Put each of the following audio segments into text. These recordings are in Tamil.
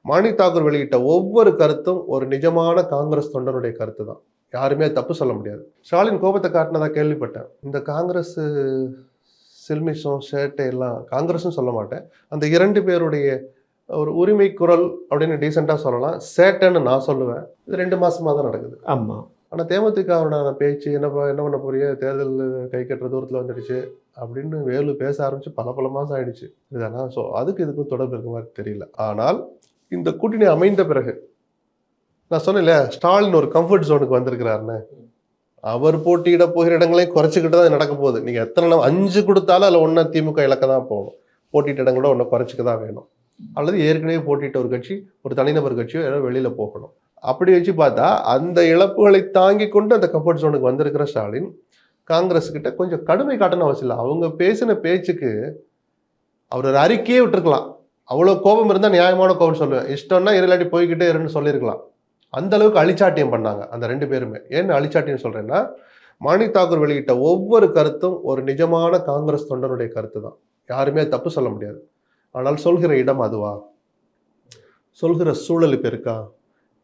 மாணி தாக்கூர் வெளியிட்ட ஒவ்வொரு கருத்தும் ஒரு நிஜமான காங்கிரஸ் தொண்டனுடைய கருத்து தான். யாருமே தப்பு சொல்ல முடியாது. ஸ்டாலின் கோபத்தை காட்டினதா கேள்விப்பட்டேன். இந்த காங்கிரஸ் சில்மிஷம் சேட்டை எல்லாம் காங்கிரஸும் சொல்ல மாட்டேன். அந்த 2 பேருடைய ஒரு உரிமை குரல் அப்படின்னு டீசெண்டா சொல்லலாம். சேட்டைன்னு நான் சொல்லுவேன். இது 2 மாசமா தான் நடக்குது. ஆமா. ஆனா தேமுதிகவோட பேச்சு என்னப்பா என்ன பண்ண போறீங்க? தேர்தல் கை கட்டுற தூரத்துல வந்துடுச்சு அப்படின்னு வேலு பேச ஆரம்பிச்சு பல மாசம் ஆயிடுச்சு. இதுதானா? ஸோ அதுக்கு இதுக்கும் தொடர்பு இருக்க மாதிரி தெரியல. ஆனால் இந்த கூட்டணி அமைந்த பிறகு நான் சொன்னேன்ல, ஸ்டாலின் ஒரு கம்ஃபர்ட் ஜோனுக்கு வந்திருக்கிறாருன்னு. அவர் போட்டியிட போகிற இடங்களையும் குறைச்சிக்கிட்டு தான் நடக்க போகுது. நீங்க எத்தனை 5 கொடுத்தாலும் அதில் ஒன்று திமுக இலக்க தான் போகணும். போட்டியிட்ட இடங்களோட ஒன்று குறைச்சிக்க தான் வேணும். அல்லது ஏற்கனவே போட்டியிட்ட ஒரு கட்சி, ஒரு தனிநபர் கட்சியோ ஏதோ வெளியில போகணும். அப்படி வச்சு பார்த்தா அந்த இழப்புகளை தாங்கி கொண்டு அந்த கம்ஃபர்ட் ஜோனுக்கு வந்திருக்கிற ஸ்டாலின் காங்கிரஸ் கிட்ட கொஞ்சம் கடுமை காட்டணும் அவசியம் இல்லை. அவங்க பேசின பேச்சுக்கு அவர் ஒரு அறிக்கையே விட்டுருக்கலாம். அவ்வளோ கோபம் இருந்தால் நியாயமான கோபம் சொல்லுவேன். இஷ்டம்னா இல்லாட்டி போய்கிட்டே இருன்னு சொல்லியிருக்கலாம். அந்த அளவுக்கு அழிச்சாட்டியம் பண்ணாங்க அந்த 2 பேருமே. ஏன்னு அழிச்சாட்டியம் சொல்றேன்னா, மாணி தாக்கூர் வெளியிட்ட ஒவ்வொரு கருத்தும் ஒரு நிஜமான காங்கிரஸ் தொண்டனுடைய கருத்து தான். யாருமே தப்பு சொல்ல முடியாது. ஆனால் சொல்கிற இடம் அதுவா? சொல்கிற சூழல் இப்போ இருக்கா?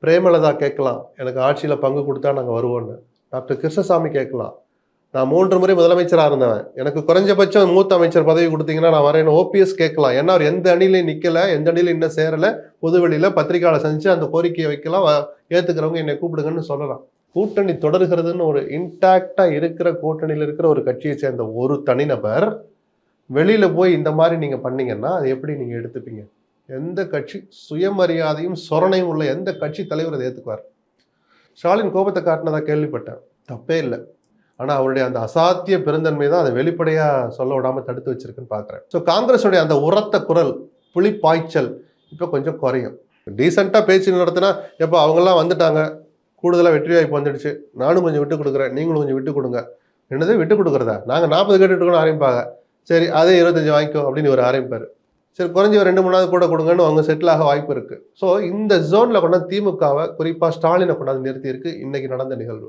பிரேமலதா கேட்கலாம், எனக்கு ஆட்சியில பங்கு கொடுத்தா நாங்கள் வருவோன்னு. டாக்டர் கிருஷ்ணசாமி கேட்கலாம், நான் 3 முறை முதலமைச்சராக இருந்தவன், எனக்கு குறைஞ்சபட்சம் மூத்த அமைச்சர் பதவி கொடுத்தீங்கன்னா நான் வரேன்னு ஓபிஎஸ் கேட்கலாம். ஏன்னா அவர் எந்த அணிலையும் நிற்கல, எந்த அணிலையும் இன்னும் சேரலை, பொதுவெளியில் பத்திரிகையாளர் சந்திச்சு அந்த கோரிக்கையை வைக்கலாம், ஏற்றுக்கிறவங்க என்னை கூப்பிடுங்கன்னு சொல்லலாம். கூட்டணி தொடர்கிறதுன்னு ஒரு இன்டாக்டா இருக்கிற கூட்டணியில் இருக்கிற ஒரு கட்சியை சேர்ந்த ஒரு தனிநபர் வெளியில போய் இந்த மாதிரி நீங்க பண்ணீங்கன்னா அது எப்படி நீங்க எடுத்துப்பீங்க? எந்த கட்சி சுயமரியாதையும் சொரணையும் உள்ள எந்த கட்சி தலைவர் அதை ஏற்றுக்குவார்? ஸ்டாலின் கோபத்தை காட்டினதா கேள்விப்பட்டேன். தப்பே இல்லை. ஆனா அவருடைய அந்த அசாத்திய பெருந்தன்மை தான் அதை வெளிப்படையா சொல்ல விடாம தடுத்து வச்சிருக்குன்னு பாக்குறேன். ஸோ காங்கிரஸுடைய அந்த உரத்த குரல், புலி பாய்ச்சல் இப்போ கொஞ்சம் குறையும். டீசெண்டா பேச்சு நடத்தினா எப்போ அவங்கெல்லாம் வந்துட்டாங்க, கூடுதலாக வெற்றி வாய்ப்பு வந்துடுச்சு, நானும் கொஞ்சம் விட்டு கொடுக்குறேன், நீங்களும் கொஞ்சம் விட்டு கொடுங்க. என்னது விட்டு கொடுக்குறதா? நாங்கள் 40 கேட்டுட்டு இருக்கோம்னு ஆரம்பிப்பாங்க. சரி அதே 25 வாங்கிக்கோ அப்படின்னு ஒரு ஆரம்பிப்பாரு. சரி குறைஞ்சி ஒரு 2-3 கூட கொடுங்கன்னு அவங்க செட்டில் ஆக வாய்ப்பு இருக்கு. ஸோ இந்த ஜோன்ல கொண்டாந்து திமுகவை குறிப்பா ஸ்டாலினை கொண்டாந்து நிறுத்தி இருக்கு இன்னைக்கு நடந்த நிகழ்வு.